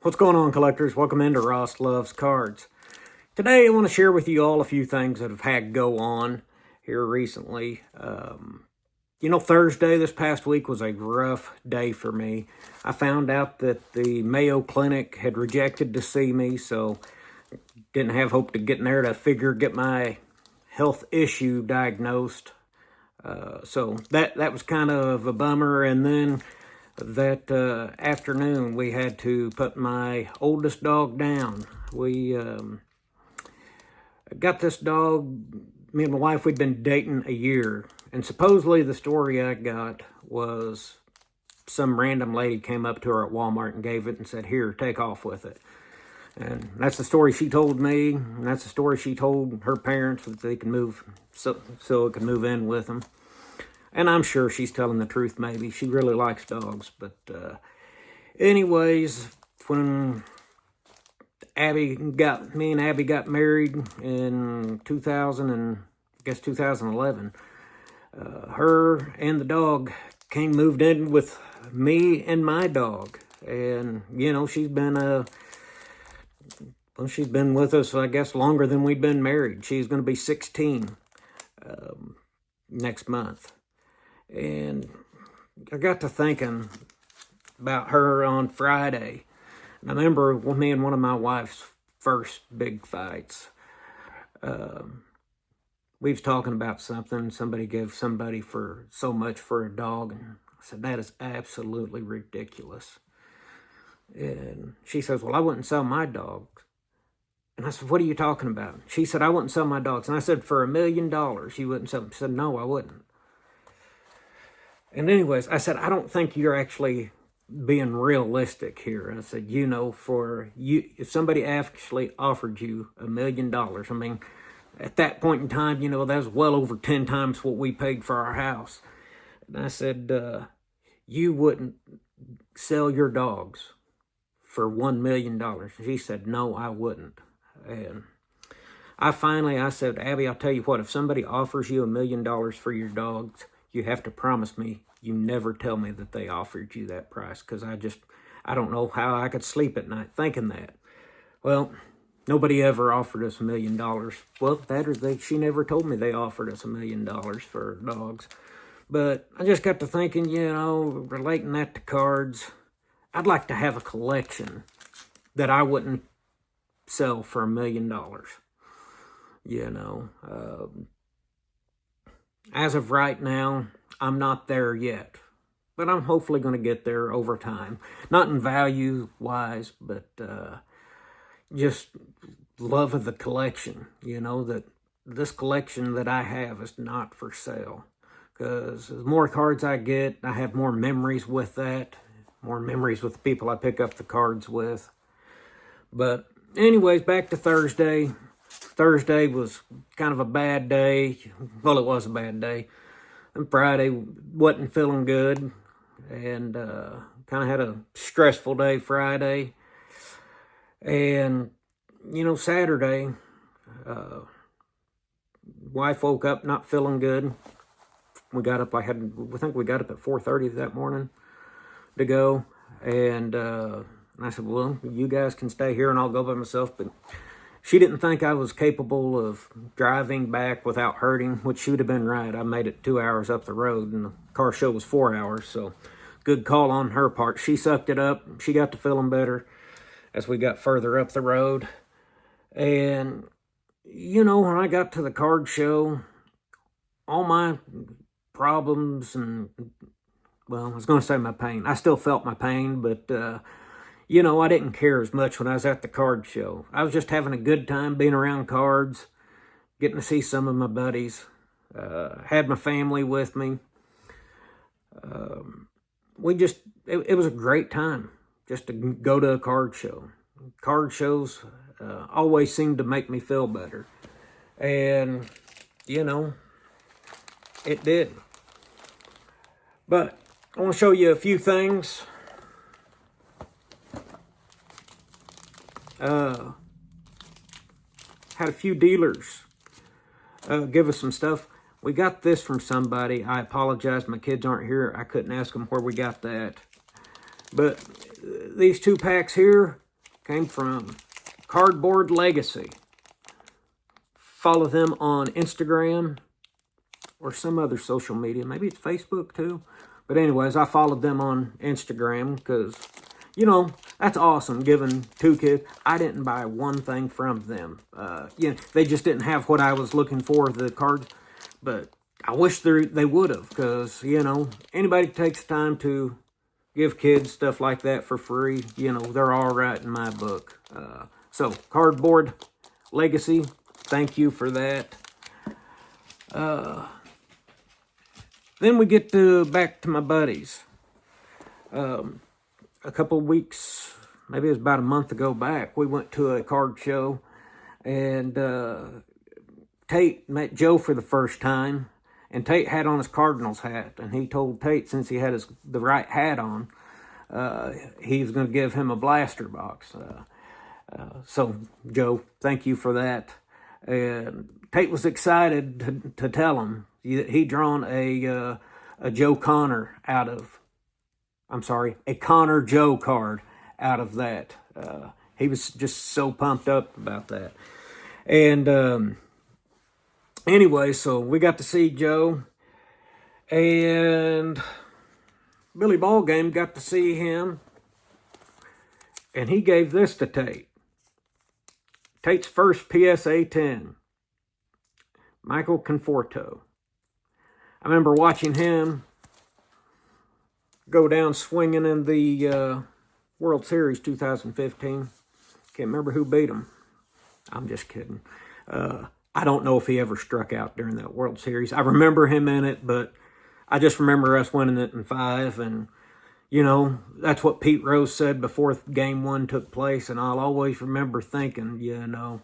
What's going on, collectors? Welcome into Ross Loves Cards. Today I want to share with you all a few things that have had go on here recently. Thursday this past week was a rough day for me. I found out that the Mayo Clinic had rejected to see me, so didn't have hope to get in there to get my health issue diagnosed. So that was kind of a bummer. And then that afternoon, we had to put my oldest dog down. We got this dog, me and my wife, we'd been dating a year. And supposedly the story I got was some random lady came up to her at Walmart and gave it and said, "Here, take off with it." And that's the story she told me. And that's the story she told her parents, that they can move, so it can move in with them. And I'm sure she's telling the truth, maybe. She really likes dogs. But anyways, when me and Abby got married in 2011, her and the dog moved in with me and my dog. And, she's been with us, I guess, longer than we've been married. She's going to be 16 next month. And I got to thinking about her on Friday. And I remember me and one of my wife's first big fights. We was talking about something. Somebody gave somebody for so much for a dog. And I said, that is absolutely ridiculous. And she says, well, I wouldn't sell my dogs. And I said, what are you talking about? She said, I wouldn't sell my dogs. And I said, for $1 million, you wouldn't sell them? She said, no, I wouldn't. And anyways, I said, I don't think you're actually being realistic here. And I said, if somebody actually offered you $1 million, I mean, at that point in time, that was well over 10 times what we paid for our house. And I said, you wouldn't sell your dogs for $1 million. And she said, no, I wouldn't. And I said, Abby, I'll tell you what, if somebody offers you $1 million for your dogs, you have to promise me you never tell me that they offered you that price, because I don't know how I could sleep at night thinking that. Well, nobody ever offered us $1 million. Well, she never told me they offered us $1 million for dogs. But I just got to thinking, relating that to cards, I'd like to have a collection that I wouldn't sell for $1 million. As of right now, I'm not there yet, but I'm hopefully going to get there over time. Not in value-wise, but just love of the collection, that this collection that I have is not for sale. Because the more cards I get, I have more memories with that, more memories with the people I pick up the cards with. But anyways, back to Thursday. Thursday was kind of a bad day. Well, it was a bad day. And Friday wasn't feeling good. And kind of had a stressful day Friday. And, Saturday, wife woke up not feeling good. We got up, I think we got up at 4:30 that morning to go. And I said, well, you guys can stay here and I'll go by myself. But she didn't think I was capable of driving back without hurting, which she would have been right. I made it 2 hours up the road, and the car show was 4 hours, so good call on her part. She sucked it up. She got to feeling better as we got further up the road. And, when I got to the card show, all my problems and, well, I was going to say my pain. I still felt my pain, but I didn't care as much when I was at the card show. I was just having a good time being around cards, getting to see some of my buddies. Had my family with me. It was a great time just to go to a card show. Card shows always seem to make me feel better. And, it did. But I want to show you a few things. Had a few dealers give us some stuff. We got this from somebody. I apologize, my kids aren't here. I couldn't ask them where we got that. But these 2 packs here, came from Cardboard Legacy. Follow them on Instagram or some other social media. Maybe it's Facebook too. But anyways, I followed them on Instagram because, you know, that's awesome, giving 2 kids. I didn't buy one thing from them. You know, they just didn't have what I was looking for, the cards. But I wish they would have, because, you know, anybody takes time to give kids stuff like that for free, you know, they're all right in my book. So, Cardboard Legacy, thank you for that. Then we get back to my buddies. A couple of weeks, maybe it was about a month ago back, we went to a card show, and Tate met Joe for the first time, and Tate had on his Cardinals hat, and he told Tate, since he had the right hat on, he was going to give him a blaster box. So, Joe, thank you for that. And Tate was excited to tell him he'd drawn a Joe Connor out of, a Connor Joe card out of that. He was just so pumped up about that. And anyway, so we got to see Joe, and Billy Ballgame got to see him, and he gave this to Tate. Tate's first PSA 10, Michael Conforto. I remember watching him go down swinging in the World Series 2015. Can't remember who beat him. I'm just kidding. I don't know if he ever struck out during that World Series. I remember him in it, but I just remember us winning it in 5. And, you know, that's what Pete Rose said before Game 1 took place. And I'll always remember thinking, you know,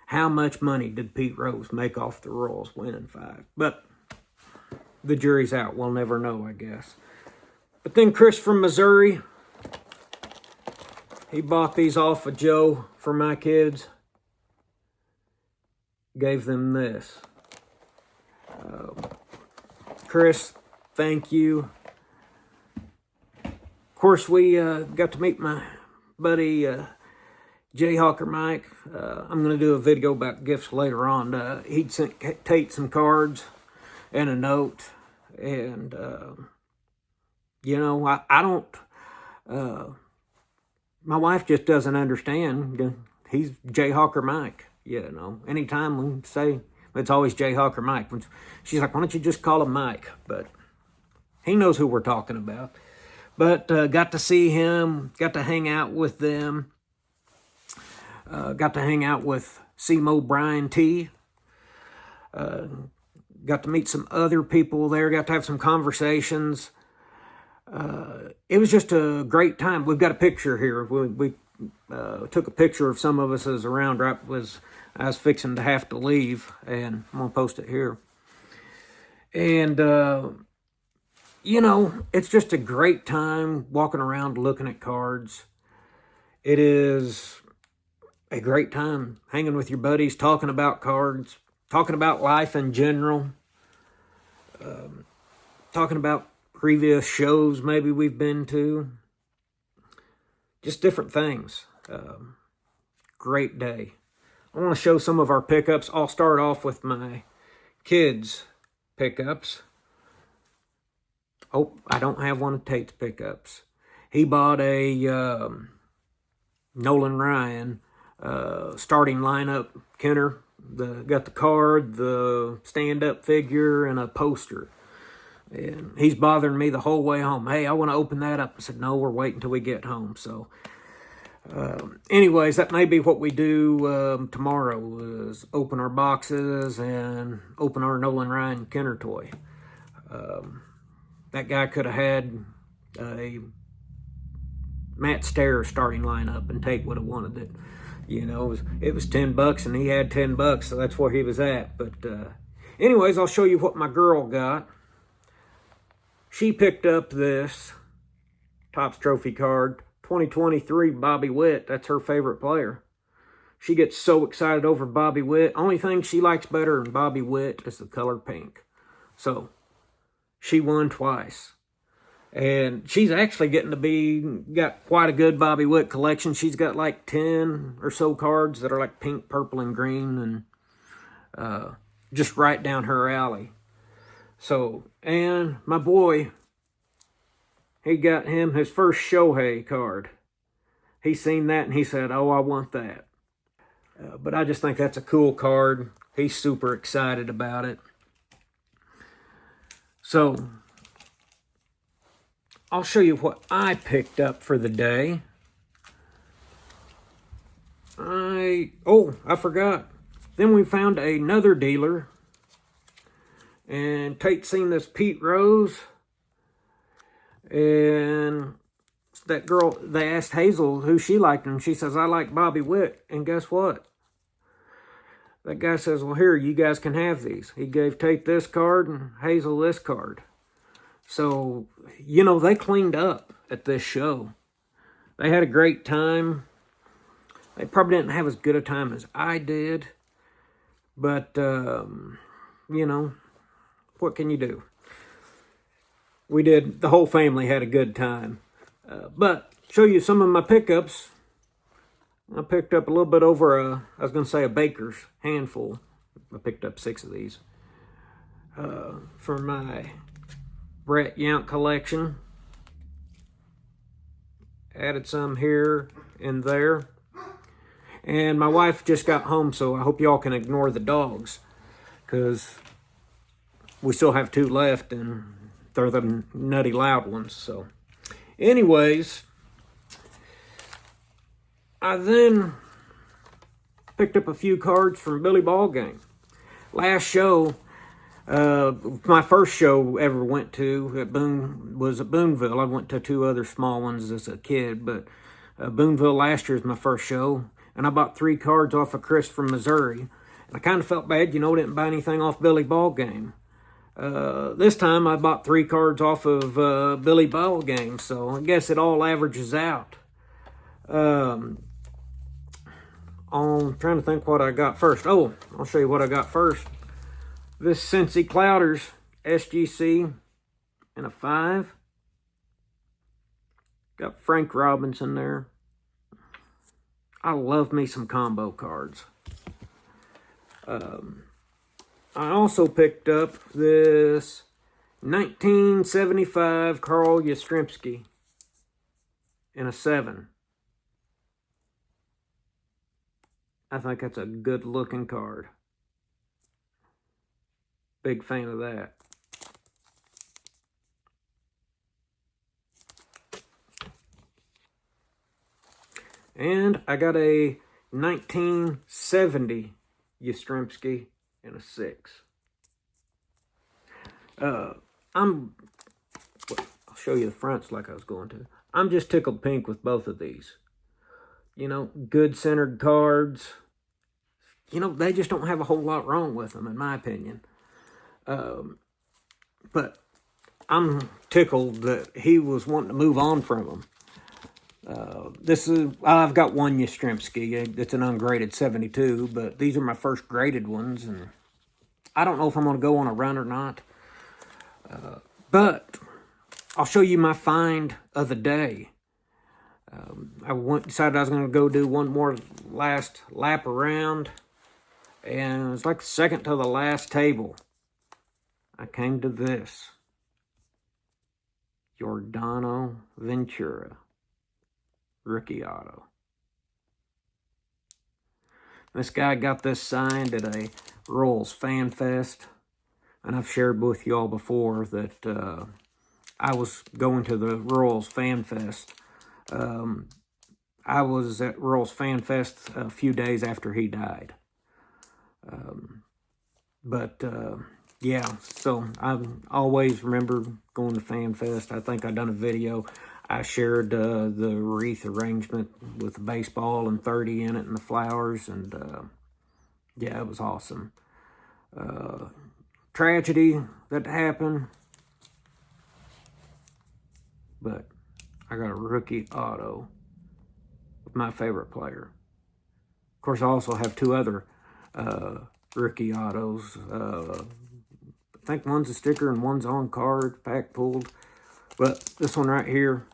how much money did Pete Rose make off the Royals winning 5? But the jury's out. We'll never know, I guess. But then Chris from Missouri, he bought these off of Joe for my kids. Gave them this. Chris, thank you. Of course, we got to meet my buddy Jayhawker Mike. I'm going to do a video about gifts later on. He'd sent Tate some cards and a note. And, you know, I don't... my wife just doesn't understand. He's Jayhawker Mike. You know, anytime we say, it's always Jayhawker Mike. She's like, why don't you just call him Mike? But he knows who we're talking about. But got to see him, got to hang out with them. Got to hang out with Simo Brian T. Got to meet some other people there. Got to have some conversations. It was just a great time. We've got a picture here. We took a picture of some of us as around right as I was fixing to have to leave, and I'm going to post it here. And, you know, it's just a great time walking around looking at cards. It is a great time hanging with your buddies, talking about cards, talking about life in general, talking about previous shows maybe we've been to. Just different things. Great day. I want to show some of our pickups. I'll start off with my kids' pickups. Oh, I don't have one of Tate's pickups. He bought a Nolan Ryan starting lineup Kenner. Got the card, the stand-up figure, and a poster. And he's bothering me the whole way home. Hey, I want to open that up. I said, no, we're waiting until we get home. So, anyways, that may be what we do tomorrow, is open our boxes and open our Nolan Ryan Kenner toy. That guy could have had a Matt Stare starting lineup, and Tate would have wanted it. You know, it was $10, and he had $10, so that's where he was at. But anyways, I'll show you what my girl got. She picked up this Topps Trophy card, 2023 Bobby Witt. That's her favorite player. She gets so excited over Bobby Witt. Only thing she likes better than Bobby Witt is the color pink. So, she won twice. And she's actually getting to got quite a good Bobby Witt collection. She's got like 10 or so cards that are like pink, purple, and green, and just right down her alley. So, and my boy, he got him his first Shohei card. He seen that and he said, "Oh, I want that." But I just think that's a cool card. He's super excited about it. So, I'll show you what I picked up for the day. I forgot. Then we found another dealer. And Tate seen this Pete Rose. And that girl, they asked Hazel who she liked, and she says, "I like Bobby Witt." And guess what? That guy says, "Well, here, you guys can have these." He gave Tate this card and Hazel this card. So, you know, they cleaned up at this show. They had a great time. They probably didn't have as good a time as I did. But, you know, what can you do? The whole family had a good time. But, show you some of my pickups. I picked up a little bit over a baker's handful. I picked up 6 of these. For my Brett Yount collection. Added some here and there. And my wife just got home, so I hope y'all can ignore the dogs, because we still have 2 left, and they're the nutty loud ones. So anyways, I then picked up a few cards from Billy Ball Game. Last show, my first show ever went to was at Booneville. I went to 2 other small ones as a kid, but Booneville last year was my first show, and I bought 3 cards off of Chris from Missouri. And I kind of felt bad, you know, didn't buy anything off Billy Ball Game. This time I bought 3 cards off of Billy Ball Game, so I guess it all averages out. I'm trying to think what I got first. Oh, I'll show you what I got first. This Cincy Clouders SGC in a 5. Got Frank Robinson there. I love me some combo cards. I also picked up this 1975 Carl Yastrzemski in a 7. I think that's a good looking card. Big fan of that. And I got a 1970 Yastrzemski in a 6. I'll show you the fronts like I was going to. I'm just tickled pink with both of these. You know, good centered cards. You know, they just don't have a whole lot wrong with them, in my opinion. But I'm tickled that he was wanting to move on from them. I've got one Yastrzemski. It's an ungraded 72, but these are my first graded ones, and I don't know if I'm going to go on a run or not. But I'll show you my find of the day. I decided I was going to go do one more last lap around, and it was like second to the last table. I came to this. Giordano Ventura. Rookie auto. This guy got this signed at a Royals Fan Fest, and I've shared with y'all before that I was going to the Royals Fan Fest. I was at Royals Fan Fest a few days after he died. Yeah, so I always remember going to Fan Fest. I think I done a video. I shared the wreath arrangement with the baseball and 30 in it and the flowers, and yeah, it was awesome. Tragedy that happened, but I got a rookie auto with my favorite player. Of course, I also have 2 other rookie autos. I think one's a sticker and one's on card, pack pulled. But this one right here,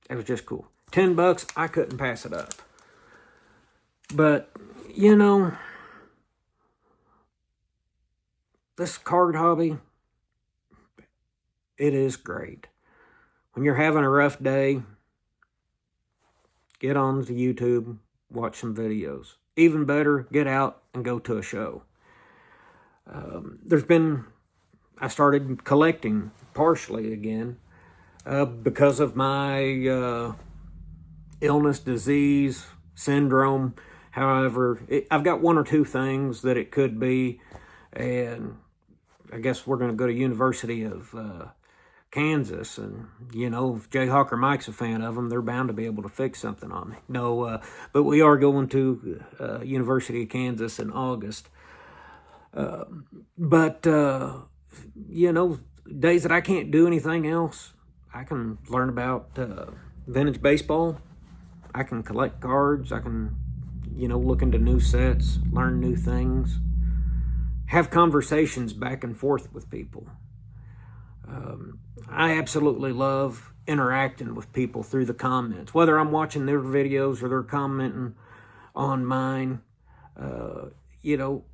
it was just cool. $10, I couldn't pass it up. But, you know, this card hobby, it is great. When you're having a rough day, get on to YouTube, watch some videos. Even better, get out and go to a show. I started collecting partially again because of my illness, disease, syndrome. However, I've got one or two things that it could be, and I guess we're going to go to University of Kansas, and you know, if Jayhawk or Mike's a fan of them, they're bound to be able to fix something on me. No, but we are going to University of Kansas in August. But you know, days that I can't do anything else, I can learn about vintage baseball. I can collect cards. I can, you know, look into new sets, learn new things, have conversations back and forth with people. I absolutely love interacting with people through the comments, whether I'm watching their videos or they're commenting on mine. You know,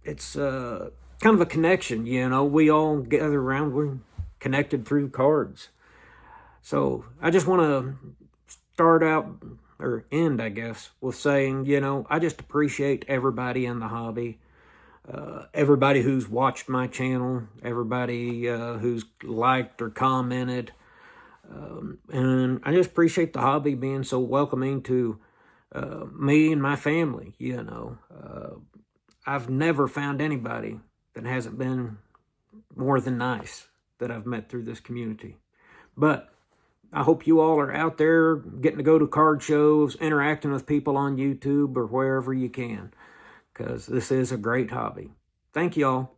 it's kind of a connection, you know. We all gather around, we're connected through cards. So I just want to start out, or end, I guess, with saying, you know, I just appreciate everybody in the hobby. Everybody who's watched my channel, everybody who's liked or commented. And I just appreciate the hobby being so welcoming to me and my family, you know. I've never found anybody that hasn't been more than nice that I've met through this community. But I hope you all are out there getting to go to card shows, interacting with people on YouTube or wherever you can, because this is a great hobby. Thank you all.